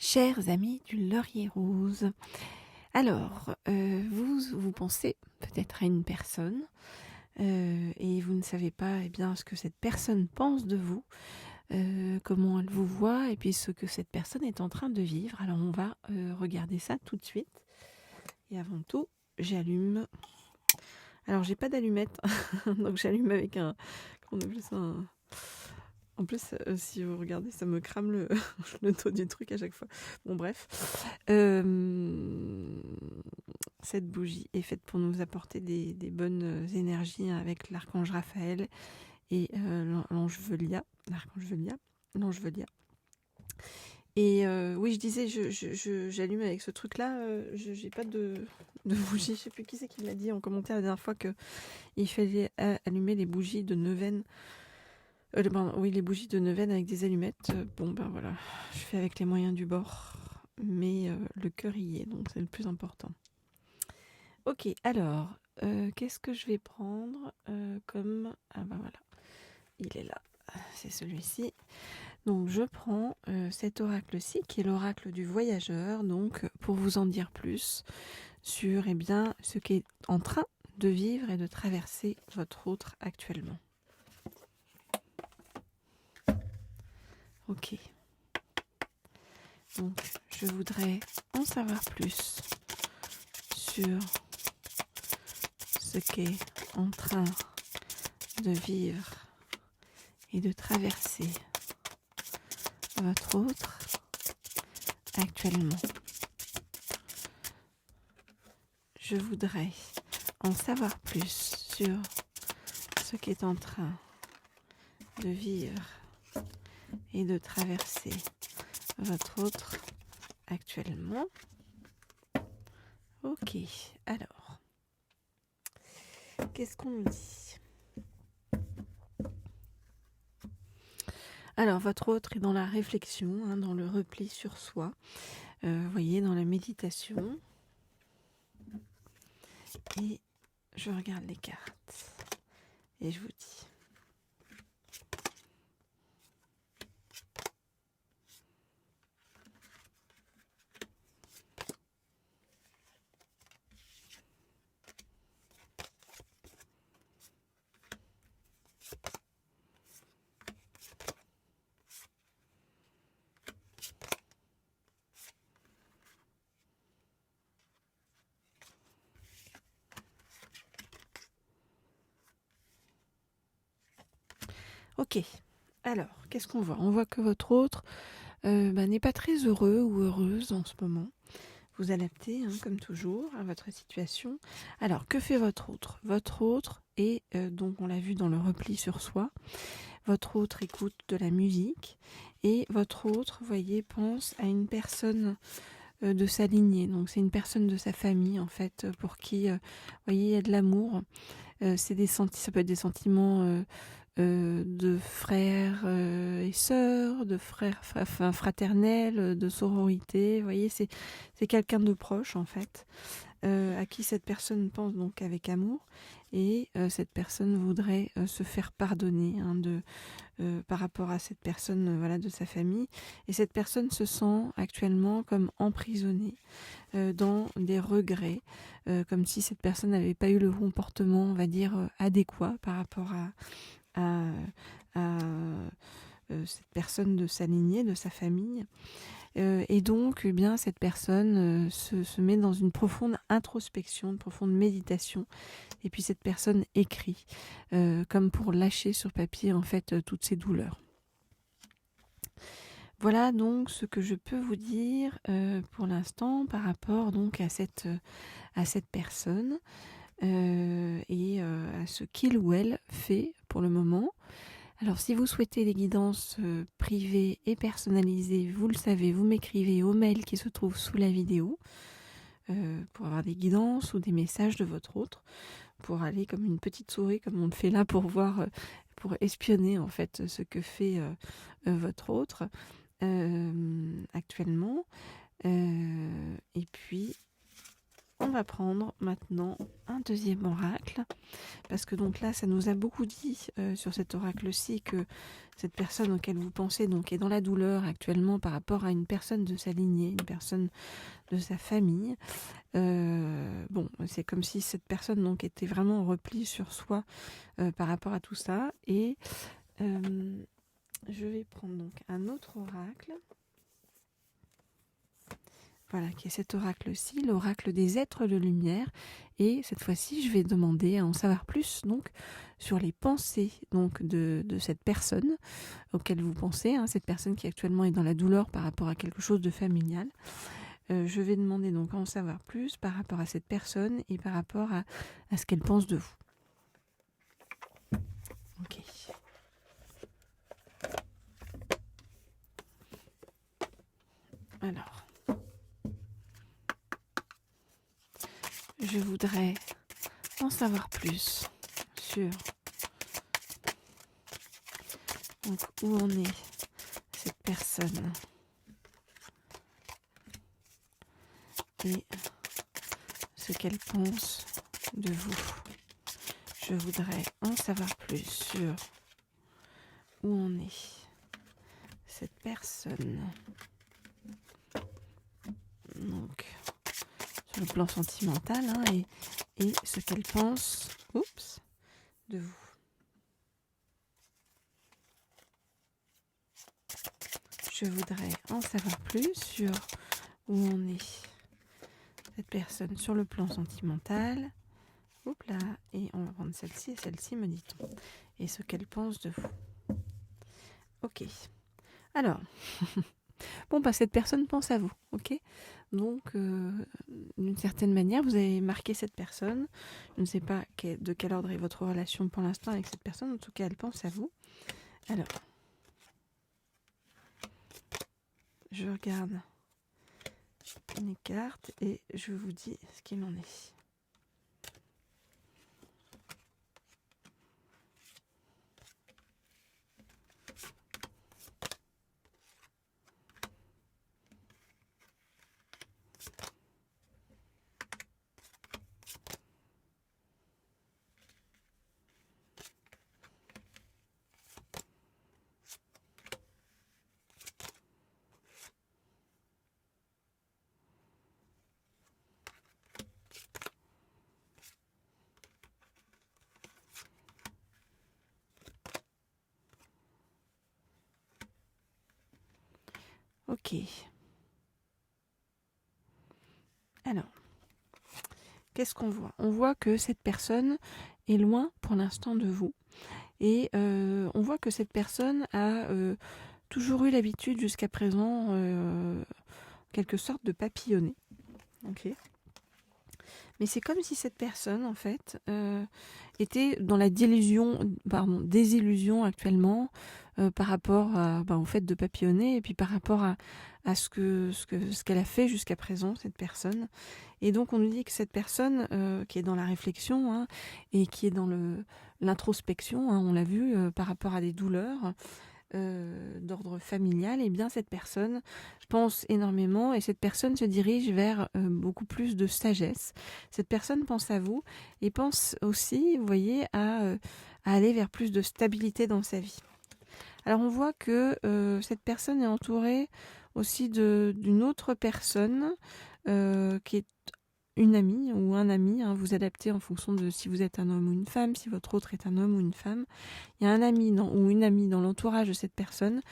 Chers amis du laurier rose, alors vous pensez peut-être à une personne et vous ne savez pas bien ce que cette personne pense de vous, comment elle vous voit et puis ce que cette personne est en train de vivre. Alors on va regarder ça tout de suite. Et avant tout, j'allume. Alors j'ai pas d'allumette, donc j'allume avec un. Comment on appelle ça En plus, si vous regardez, ça me crame le, le dos du truc à chaque fois. Bon, bref. Cette bougie est faite pour nous apporter des bonnes énergies avec l'archange Raphaël et l'ange Velia. L'ange Velia. Et oui, je disais, j'allume avec ce truc-là. J'ai pas de bougie. Je sais plus qui c'est qui m'a dit en commentaire la dernière fois qu'il fallait allumer les bougies de neuvaine. Oui, les bougies de neuvaine avec des allumettes. Bon, ben voilà, je fais avec les moyens du bord. Mais le cœur y est, donc c'est le plus important. Ok, alors, qu'est-ce que je vais prendre comme... Ah ben voilà, il est là. C'est celui-ci. Donc je prends cet oracle-ci, qui est l'oracle du voyageur, donc pour vous en dire plus sur ce qui est en train de vivre et de traverser votre autre actuellement. Ok. Donc, je voudrais en savoir plus sur ce qu'est en train de vivre et de traverser votre autre actuellement. Je voudrais en savoir plus sur ce qu'est en train de vivre et de traverser votre autre actuellement. Ok, alors, qu'est-ce qu'on nous dit ? Alors, votre autre est dans la réflexion, dans le repli sur soi, vous voyez, dans la méditation. Et je regarde les cartes et je vous dis. Ok, alors, qu'est-ce qu'on voit ? On voit que votre autre n'est pas très heureux ou heureuse en ce moment. Vous adaptez, comme toujours, à votre situation. Alors, que fait votre autre ? Votre autre est, donc on l'a vu dans le repli sur soi, votre autre écoute de la musique et votre autre, vous voyez, pense à une personne de sa lignée. Donc c'est une personne de sa famille, en fait, pour qui, vous voyez, il y a de l'amour. Ça peut être des sentiments de frères et sœurs, de frères fraternels, de sororité. Vous voyez, c'est quelqu'un de proche en fait, à qui cette personne pense donc avec amour, et cette personne voudrait se faire pardonner par rapport à cette personne voilà, de sa famille. Et cette personne se sent actuellement comme emprisonnée dans des regrets, comme si cette personne n'avait pas eu le comportement, on va dire, adéquat par rapport à cette personne de sa lignée, de sa famille. Et donc, eh bien, cette personne se met dans une profonde introspection, une profonde méditation. Et puis cette personne écrit, comme pour lâcher sur papier en fait toutes ses douleurs. Voilà donc ce que je peux vous dire pour l'instant par rapport donc à cette personne et à ce qu'il ou elle fait pour le moment. Alors si vous souhaitez des guidances privées et personnalisées, vous le savez, vous m'écrivez au mail qui se trouve sous la vidéo pour avoir des guidances ou des messages de votre autre, pour aller comme une petite souris, comme on le fait là, pour voir, pour espionner en fait ce que fait votre autre actuellement. Et puis on va prendre maintenant un deuxième oracle, parce que donc là, ça nous a beaucoup dit sur cet oracle-ci que cette personne auquel vous pensez donc est dans la douleur actuellement par rapport à une personne de sa lignée, une personne de sa famille. Bon, c'est comme si cette personne donc était vraiment en repli sur soi par rapport à tout ça. Et je vais prendre donc un autre oracle. Voilà, qui est cet oracle-ci, l'oracle des êtres de lumière. Et cette fois-ci, je vais demander à en savoir plus donc sur les pensées donc de cette personne auquel vous pensez, hein, cette personne qui actuellement est dans la douleur par rapport à quelque chose de familial. Je vais demander donc à en savoir plus par rapport à cette personne et par rapport à ce qu'elle pense de vous. Ok. Alors, je voudrais en savoir plus sur donc, où en est cette personne et ce qu'elle pense de vous. Je voudrais en savoir plus sur où en est cette personne. Donc, sur le plan sentimental, hein, et ce qu'elle pense, de vous. Je voudrais en savoir plus sur où en est cette personne sur le plan sentimental. Là, et on va prendre celle-ci et celle-ci, me dit-on. Et ce qu'elle pense de vous. Ok. Alors, bon, bah, cette personne pense à vous, ok. Donc, d'une certaine manière, vous avez marqué cette personne. Je ne sais pas de quel ordre est votre relation pour l'instant avec cette personne. En tout cas, elle pense à vous. Alors, je regarde les cartes et je vous dis ce qu'il en est. Ok. Alors, qu'est-ce qu'on voit? On voit que cette personne est loin pour l'instant de vous. Et on voit que cette personne a toujours eu l'habitude jusqu'à présent, quelque sorte de papillonner. Ok. Mais c'est comme si cette personne, en fait, était dans la désillusion actuellement par rapport au fait de papillonner et puis par rapport à ce qu'elle a fait jusqu'à présent, cette personne. Et donc, on nous dit que cette personne qui est dans la réflexion, hein, et qui est dans l'introspection, hein, on l'a vu, par rapport à des douleurs, d'ordre familial, et bien cette personne pense énormément et cette personne se dirige vers beaucoup plus de sagesse. Cette personne pense à vous et pense aussi, vous voyez, à aller vers plus de stabilité dans sa vie. Alors on voit que cette personne est entourée aussi d'une autre personne qui est une amie ou un ami, hein, vous adaptez en fonction de si vous êtes un homme ou une femme, si votre autre est un homme ou une femme. Il y a un ami ou une amie dans l'entourage de cette personne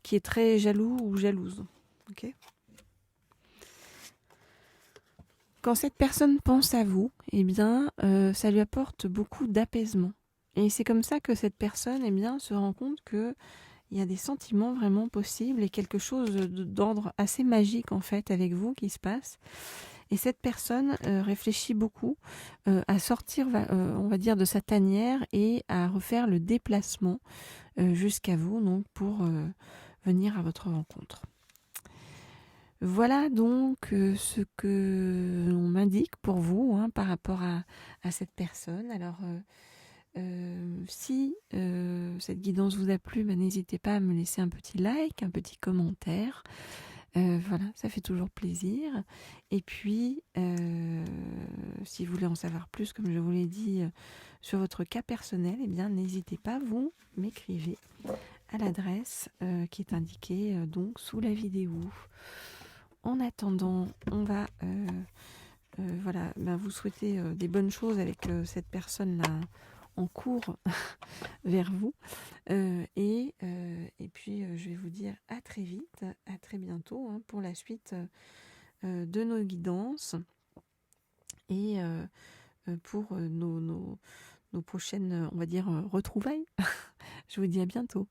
qui est très jaloux ou jalouse. Okay. Quand cette personne pense à vous, eh bien, ça lui apporte beaucoup d'apaisement. Et c'est comme ça que cette personne, eh bien, se rend compte que il y a des sentiments vraiment possibles et quelque chose d'ordre assez magique en fait avec vous qui se passe. Et cette personne réfléchit beaucoup à sortir, on va dire, de sa tanière et à refaire le déplacement jusqu'à vous, donc pour venir à votre rencontre. Voilà donc ce que l'on m'indique pour vous, hein, par rapport à cette personne. Alors, si cette guidance vous a plu, n'hésitez pas à me laisser un petit like, un petit commentaire. Voilà, ça fait toujours plaisir. Et puis, si vous voulez en savoir plus, comme je vous l'ai dit, sur votre cas personnel, eh bien, n'hésitez pas, vous m'écrivez à l'adresse qui est indiquée donc sous la vidéo. En attendant, on va voilà, vous souhaiter des bonnes choses avec cette personne-là en cours vers vous. Et puis, je vais vous dire à très vite, à très bientôt pour la suite de nos guidances et pour nos prochaines, on va dire, retrouvailles. Je vous dis à bientôt.